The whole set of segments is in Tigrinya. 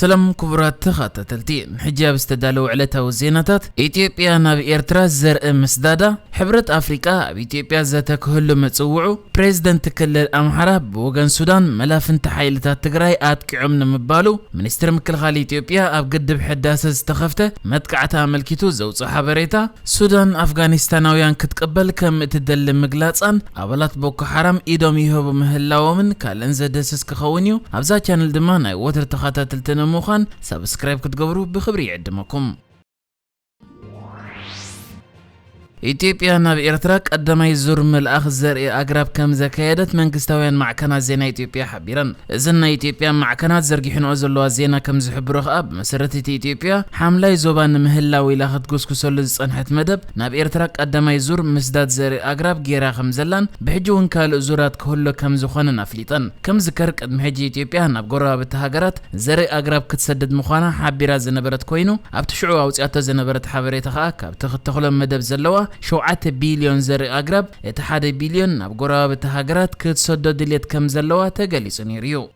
سلام كبرات تخاتتلتي حجاب استدالو علتا وزيناتات إثيوبيا ناب إيرترا زرق مسدادا حبرت أفريقيا بإثيوبيا ذاتك هلو متصوعو بريزيدنت كلل أمحرا بوغان سودان ملافن تحايلتات تقراي آتكعم نمبالو منستر مكلخال إثيوبيا أب قدب حداسة استخفته متقعتا ملكيتو زوص حبريتا سودان أفغانستاناويان كتقبل كم تدل مقلاصان أبلات بوكو حرام إيدوم يهوب مهلاومن كالنزا دسس كخونيو أبزا چانل دماناي وتر تخاتتلتنا موخان سبسكرايب كتقبرو بخبري عدمكم إثيوبيا ناب إيرترا قدما يزور ملأخ زرق أقرب كم زكايدت منكستاويان معكنات زينا إثيوبيا حبيرا إذن إثيوبيا معكنات زرقيحن عزلوا زينا كم زحبروخ أب مسرت إثيوبيا حملة زوبان مهلا ويلاخت قسكسول صنحت مدب ناب إيرترا قدما يزور مسداد زرق أقرب جيرا خمزلان بحجون كال زورات كله كم زخون نفليطن كم ذكر قدم حجي إثيوبيا ناب قرابة تهاجرات زرق أقرب كتسدد مخانا حبيرا زنبرت كوينو أبتشعوا أوصيات زنبرت حبريتها كاب تخلم مدب زلوا 7 بليون زرق أقرب 1 بليون ناب قرابة هاجرات كتسدد دليت كم زلوا تجلس نيريو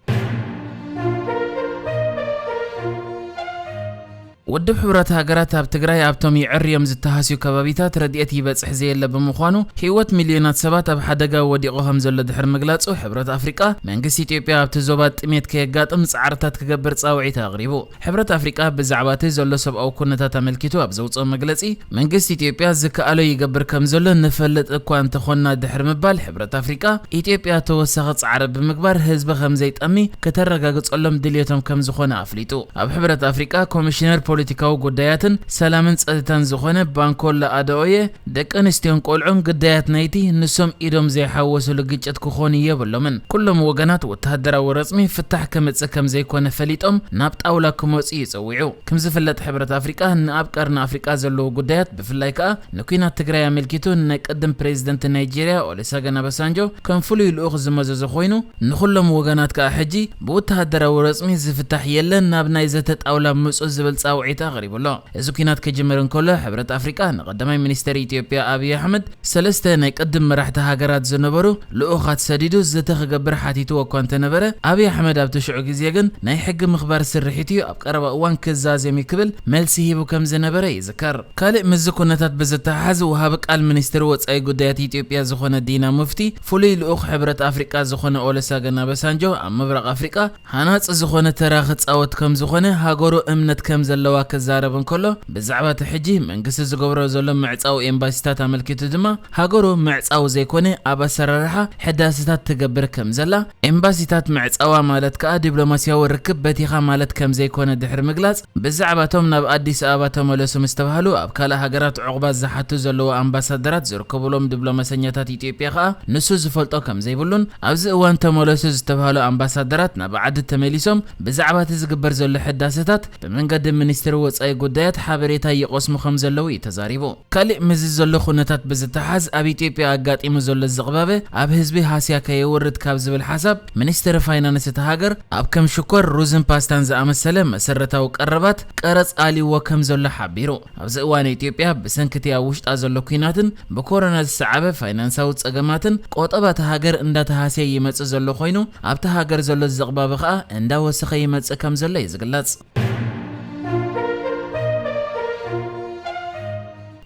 ودب حبرات هاجرات اب تግራይ ኣብቶም ይዕርዮም ዝተሃስዩ ከባቢታት ረድኤት ይበጽሕ ዘየለ ብምዃኑ ህይወት ሚልዮናት ሰባት ኣብ ሓደጋ ወዲቖም ዘሎ ድሕር ምግላጹ ሕብረት ኣፍሪቃ መንግስቲ ኢትዮጵያ ኣብቲ ዞባ ጥሜት ከየጋጥም ጻዕርታት ክገብር ጻውዒት ኣቕሪቡ ሕብረት ኣፍሪቃ ብዛዕባ እቲ ዘሎ ሰብኣዊ ኩነታት ኣመልኪቱ ኣብ ዘውፅኦ መግለጺ መንግስቲ ኢትዮጵያ ዝከኣሎ ይገብር ከም ዘሎ ንፈልጥ እኳ እንተኾና ድሕር ምባል ሕብረት ኣፍሪቃ ኢትዮጵያ ተወሳኺ ጻዕሪ ብምግባር ህዝቢ ከም ዘይጠሚ ከተረጋግጸሎም ድልየቶም ከም ዝኾነ ኣፍሊጡ ኣብ ሕብረት ኣፍሪቃ ኮሚሽነር ፖለቲካዊ ጉዳያትን ሰላምን ጸጥታን ዝኾነ ባንኮላ አደኦየ ደቀንስትዮን ቆልዑን ጉዳያት ናይቲ ንሶም ኢዶም ዘይሓወሱሉ ግጭት ክኾን የብሎምን ኩሎም ወገናት ወተሃደራዊ ረጽሚ ፍታሕ ከመጽእ ከም ዘይኮነ ፈሊጦም ናብ ጣውላ ክመጽኡ ይጽውዑ ከም ዝፍለጥ ሕብረት ኣፍሪቃ ንኣብ ቀርኒ ኣፍሪቃ ዘለዎ ጉዳያት ብፍላይ ከዓ ንኩናት ትግራይ ኣመልኪቱ ናይ ቀደም ፕሬዝደንት ናይጄሪያ ኦሉሴጉን ኦባሳንጆ ከም ፍሉይ ልኡኽ ዝመዘዞ ኮይኑ ንኩሎም ወገናት ከዓ ሕጂ ብወተሃደራዊ ረጽሚ ዝፍታሕ የለን ናብ ናይ ዘተ ጣውላ ምጽእ ዝብል ጻውዒት غريب الله إذا كانت كجمرن كله حبرت أفريقيا نقدمي منستر إثيوبيا أبي أحمد سلسته نقدم مرحتها هاجرات زنبرو لأخت سديدو زتخ جبر حتيتو وكانت نبرة أبي أحمد أبتشعو جزيجن نايحق مخبر سرحتيو أبقرب أوان كزاز يمكبل ملسي هيبو كم زنبرة يذكر كالئ مزكونتات بزتحز وهابك المنستر واتس أي قديات إثيوبيا زخونة دينا مفتي فولي لأخ حبرت أفريقيا زخونة أولوساغون اوباسانجو أم مبرق أفريقيا هانات زخونة تراخت أوت كم زخونة هاجرو أمنت كم زلوا كزاربن كله بزعبة حجي منقص زقبرو زلم معصاو امباسيتات عملكيتو دما هاغورو معصاو زيكوني ابا سررها حداثات تقبر كم زلا امباسيتات معصاوا مالت كا دبلوماسياو ركب بتيخا مالت كم زيكونه دحر مغلاص بزعباتهم ناب اديس ابا تملسو مستبهلو اب كالا هاغرات عقبات زحتو زلو امباسادرات زركبولم دبلوماسيات ኢትዮጵያ ካ ንሱ ዝፈልጦ ከም ዘይብሉን ኣብዚ እዋን ተመለሱ ዝተባሃሉ ኣምባሳደራት ናብ ዓዲ ተመሊሶም ብዛዕባ ዝግበር ዘሎ ሕዳሰታት ብመንገዲ ሚኒስትር ወጻኢ ጉዳያት ሓበሬታ ይቆስሙ ከም ዘለው ይተዛሪቡ ካልእ ምዝ ዘሎ ኩነታት ብዝተሓዝ ኣብ ኢትዮጵያ ኣጋጢሙ ዘሎ ዝቕባበ ኣብ ህዝቢ ሃስያ ከይወርድ ካብ ዝብል ሓሳብ ሚኒስትር ፋይናንስ ተሃገር ኣብ ከም ሽኮር ሩዝን ፓስታን ዝኣመሰለ መሰረታዊ ቀረባት ቀረጽ ኣሊዎ ከም ዘሎ ሓቢሩ ኣብዚ እዋን ኢትዮጵያ ብሰንክቲ ኣብ ውሽጣ ዘሎ ኩናትን ብኮሮና ዝሰዓበ ፋይናንሳዊ ጸገማትን ቆጠባት ሃገር እንዳተሃስያ ይመጽእ ዘሎ ኮይኑ ኣብታ ሃገር ዘሎ ዝቕባበ ከዓ እንዳወሰኸ ይመጽእ ከም ዘሎ ይዝግለጽ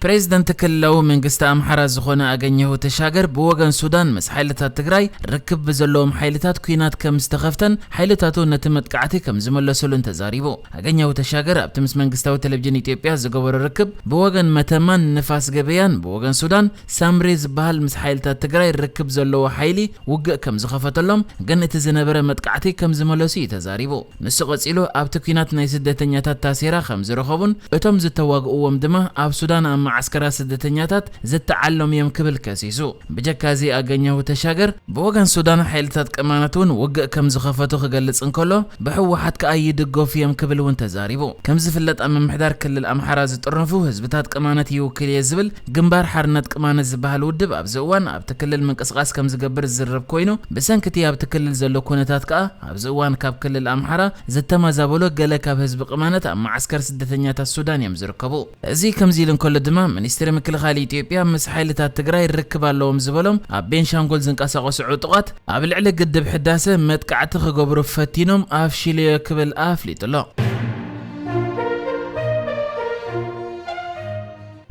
بريزيدنت كلو منغست امحرا زخونه اغنيهو تشاغر بوغن سودان مس حيلتات تግራይ ركب بزلوم حيلتات كوينات كم استخفتن حيلتاتو نتمتقعتي كم زملسولن تزاريبو اغنيهو تشاغر ابتمس منغستاو تلفزيون ኢትዮጵያ زغبر ركب بوغن متمان نفاس ገበያን بوغن سودان سامريز بحال مس حيلتات تግራይ ركب زلو حيلي وغ كم زخفتلهم ግን እቲ ዝነበረ መጥቃዕቲ ከም ዝመለሱ ይተዛሪቡ ንሱ ቀፂሉ ኣብቲ ኩናት ናይ ስደተኛታት ታሲራ ከም ዝረኸቡን እቶም ዝተዋግኡዎም ድማ ኣብ ሱዳን عسكرا سدتنياتات زتعلم يم كبل كاسيسو بجكازي اغنيهو تشاغر بوغن سودان حيلتات قمانتون وق كم زخفتو خغلص انكلو بحوحات كاي دغوف يم كبل وانت زاريبو كم زفلط ام محدار كل الامحرا زطرنفو حزبتات قمانت يوكل يزبل جنبار حرنت قمانت زبحال ودب ابزوان اب تكلل منقسقاس كم زغبر زرب كوينو بسنكتي اب تكلل زلو كونتات كا ابزوان كاب كل الامحرا زتمازابلو ገለ ካብ ህዝብ قمانت ام عسكر سدتنياتات السودان يمزركبو ازي كم زيلن كل دما ሚኒስትሪ ምክልኻል ኢትዮጵያ ምስ ሓይልታት ትግራይ ርክብ ኣለዎም ዝበሎም ኣብ ቤንሻንጉል ዝንቀሳቐሱ ዕጡቓት ኣብ ልዕሊ ግድብ ሕዳሴ መጥቃዕቲ ክገብሩ ፈቲኖም ኣብ ሽልዮ ክብል ኣፍሊጡሎ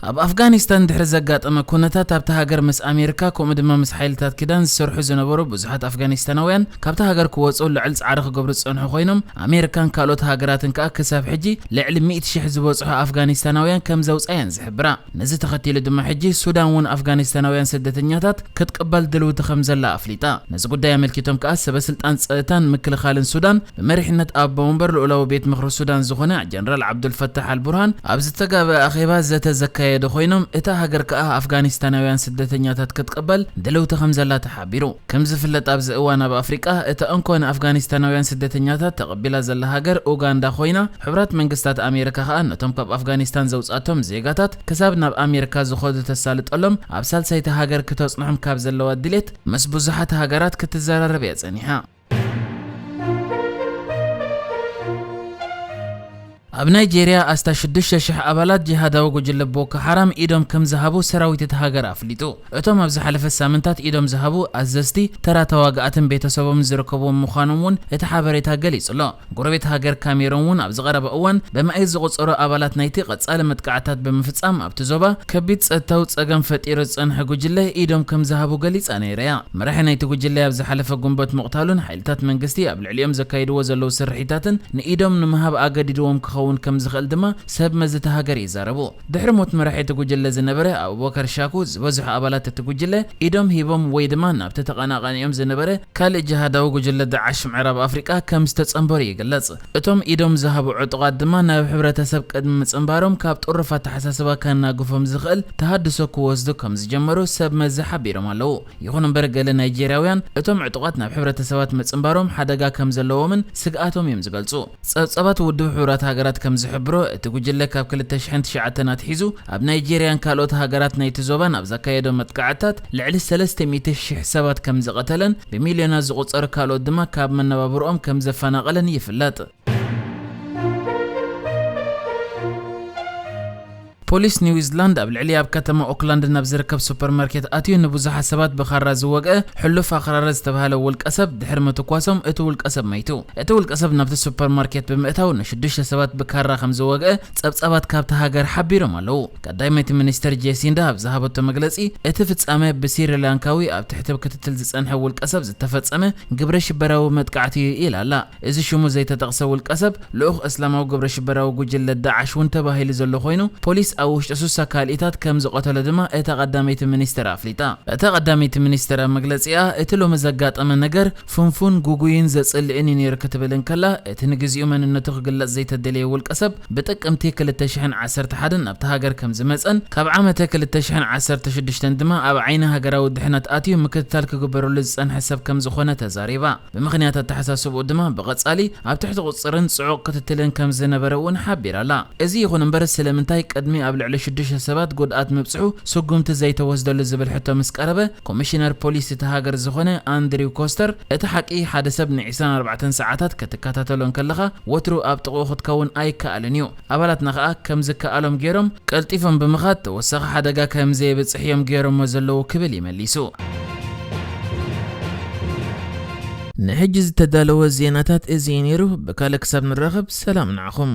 ኣብ ኣፍጋኒስታን ድሕሪ ዘጋጠመ ኩነታት ኣብታ ሃገር ምስ ኣሜሪካ ከምኡ ድማ ምስ ሓይልታት ኪዳን ዝሰርሑ ዝነበሩ ብዙሓት ኣፍጋኒስታናውያን ካብታ ሃገር ክወፁ ልዕል ጻዕሪ ክገብሩ ዝጸንሑ ኮይኖም ኣሜሪካን ካልኦት ሃገራትን ከዓ ክሳብ ሕጂ ልዕሊ 100,000 ዝበፅሑ ኣፍጋኒስታናውያን ከም ዘውፃያን ዝሕብራ ነዚ ተኸቲሉ ድማ ሕጂ ሱዳን እውን ኣፍጋኒስታናውያን ስደተኛታት ክትቅበል ድልውቲ ከም ዘላ ኣፍሊጣ ነዚ ጉዳይ ኣመልኪቶም ከዓ ሰበስልጣን ፀጥታን ምክልኻልን ሱዳን ብመሪሕነት ኣቦ ወንበር ልኡላዊ ቤት ምክሪ ሱዳን ዝኾነ ጀነራል ዓብዱልፈታሕ አልቡርሃን ኣብ ዝተጋበአ ኣኼባ ዘተዘካየ ኮይኖም እታ ሃገር ከዓ ኣፍጋኒስታናውያን ስደተኛታት ክትቀበል ድልውቲ ከም ዘላ ተሓቢሩ ከም ዝፍለጥ ኣብዚ እዋን ኣብ ኣፍሪቃ እታ እንኮነ ኣፍጋኒስታናውያን ስደተኛታት ተቐቢላ ዘላ ሃገር ኡጋንዳ ኮይና ሕብራት መንግስታት ኣሜሪካ ከዓ ነቶም ካብ ኣፍጋኒስታን ዘውፃቶም ዜጋታት ክሳብ ናብ ኣሜሪካ ዝኸዱ ተሳልጠሎም ኣብ ሳልሳይቲ ሃገር ክተጽንሖም ካብ ዘለዋ ድሌት ምስ ብዙሓት ሃገራት ክትዘራረብ እያ ጸኒሓ ኣብ ናይጄሪያ ኣስታ 6,000 ኣባላት ጂሃዳዊ ጉጅለ ቦኮ ሓራም ኢዶም ከም ዝሃቡ ሰራዊት እቲ ሃገር ኣፍሊጡ እቶም ኣብ ዝሓለፈ ሳምንታት ኢዶም ዝሃቡ ኣዘዝቲ ተራ ተዋጋእትን ቤተሰቦም ዝርከብዎም ምዃኖም እውን እቲ ሓበሬታ ገሊጹሎ ጎረቤት ሃገር ካሜሩን እውን ኣብ ዝቐረበ እዋን ብመኣይ ዝቑፀሩ ኣባላት ናይቲ ቀጻሊ መጥቃዕታት ብምፍጻም ኣብቲ ዞባ ከቢድ ፀጥታዊ ፀገም ፈጢሩ ዝጸንሐ ጉጅለ ኢዶም ከም ዝሃቡ ገሊጻ ነይረያ መራሒ ናይቲ ጉጅለ ኣብ ዝሓለፈ ጉንበት ምቕታሉን ሓይልታት መንግስቲ ኣብ ልዕሊኦም ዘካይድዎ ዘለዉ ስርሒታትን ንኢዶም ንምሃብ ኣገዲድዎም ክኸውን ከም ዝኽእል ድማ ሰብ መዝተ ሃገር ይዛረቡ ድሕሪ ሞት መራሒት ጉጅለ ዝነበረ አቡበከር ሻኩ ዝበዝሑ ኣባላት እቲ ጉጅለ ኢዶም ሂቦም ወይ ድማ ናብቲ ተቐናቃኒኦም ዝነበረ ካልእ ጂሃዳዊ ጉጅለ ዳዓሽ ምዕራብ ኣፍሪቃ ከም ዝተጸንበሩ ይግለጽ እቶም ኢዶም ዝሃቡ ዕጡቓት ድማ ናብ ሕብረተሰብ ቅድሚ ምጽንባሮም ካብ ጡርፋት ተሓሳስባ ከናግፎም ዝኽእል ተሃድሶ ክወስዱ ከም ዝጀመሩ ሰብ መዚ ሓቢሮም ኣለዉ ይኹን እምበር ገለ ናይጄሪያውያን እቶም ዕጡቓት ናብ ሕብረተሰባት ምጽንባሮም ሓደጋ ከም ዘለዎምን ስግኣቶም እዮም ዝገልጹ ጸብጸባት ውድብ ሕብራት ሃገራት ከም ዝሕብሮ እቲ ጉጅለ ካብ 2009 ኣትሒዙ ኣብ ናይጄሪያን ካልኦት ሃገራት ናይቲ ዞባን ኣብ ዘካየዶ መጥቃዕታት ልዕሊ 300,000 ሰባት ከም ዝቐተለን ብሚልዮናት ዝቑጸሩ ካልኦት ድማ ካብ መነባብሮኦም ከም ዘፈናቐለን ይፍለጥ ፖሊስ ኒውዚላንድ ኣብ ልዕሊ ኣብ ከተማ ኦክላንድ ናብ ዝርከብ ሱፐርማርኬት ኣትዩ ንብዙሓት ሰባት ብኻራ ዝወግአ ሕሉፍ ኣኽራረ ዝተባሃለ ውልቀ ሰብ ድሕሪ ምትኳሶም እቲ ውልቀ ሰብ መይቱ እቲ ውልቀ ሰብ ናብቲ ሱፐርማርኬት ብምእታው ን6 ሰባት ብካራ ከም ዝወግአ ጸብጻባት ካብቲ ሃገር ሓቢሮም ኣለዉ ቀዳመይቲ ሚኒስትር ጄሲንዳ ኣብ ዝሃበቶ መግለጺ እቲ ፍጻመ ብስሪላንካዊ ኣብ ትሕቲ ክትትል ዝጸንሐ ውልቀ ሰብ ዝተፈጸመ ግብረ ሽበራዊ መጥቃዕቲ ኢላ ኣላ እዚ ሽሙ ዘይተጠቕሰ ውልቀ ሰብ ልኡኽ እስላማዊ ግብረ ሽበራዊ ጉጅለ ዳዓሽ እውን ተባሂሉ ዘሎ ኮይኑ ፖሊስ ኣብ ውሽጢ ሱሳ ካልኢታት ከም ዝቆተለ ድማ እታ ቀዳመይቲ ሚኒስትር ኣፍሊጣ እታ ቀዳመይቲ ሚኒስትር መግለጺኣ እቲ ሎሚ ዘጋጠመ ነገር ፍንፉን ጉጉይን ዘጽልእን ነይሩ ክትብል እንከላ እቲ ንግዚኡ መንነቱ ክግለጽ ዘይተደለየ ውልቀ ሰብ ብጥቅምቲ 2011 ኣብቲ ሃገር ከም ዝመጸን ካብ ዓመተ 2016 ድማ ኣብ ዓይኒ ሃገራዊ ድሕነት ኣትዩ ምክትታል ክግበረሉ ዝጸንሐ ሰብ ከም ዝኾነ ተዛሪባ ብምኽንያት ተሓሳስቡ ድማ ብቐጻሊ ኣብ ትሕቲ ቁጽርን ጽዑቕ ክትትልን ከም ዝነበረ እውን ሓቢራላ እዚ ይኹን እምበር ስለምንታይ ቅድሚ ኣብ ልዕሊ 6 ሰባት ጉድኣት ምብጽሑ ስጉምቲ ዘይተወስደሉ ዝብል ሕቶ ምስ ቀረበ ኮሚሽነር ፖሊስ እቲ ሃገር ዝኾነ አንድሪው ኮስተር እቲ ሓቂ ሓደ ሰብ ን24 ሰዓታት ክትከታተሎን ከለኻ ወትሩ ኣብ ጥቕኡ ክትከውን ኣይከኣልን እዩ ኣባላትና ከዓ ከም ዝከኣሎም ገይሮም ቀልጢፎም ብምኻድ ተወሳኺ ሓደጋ ከም ዘይበጽሕ እዮም ገይሮሞ ዘለዉ ክብል ይመሊሱ ንሕጂ ዝተዳለወ ዜናታት እዚ ነይሩ ብካልእ ክሳብ ንራኸብ ሰላም ንዓኹም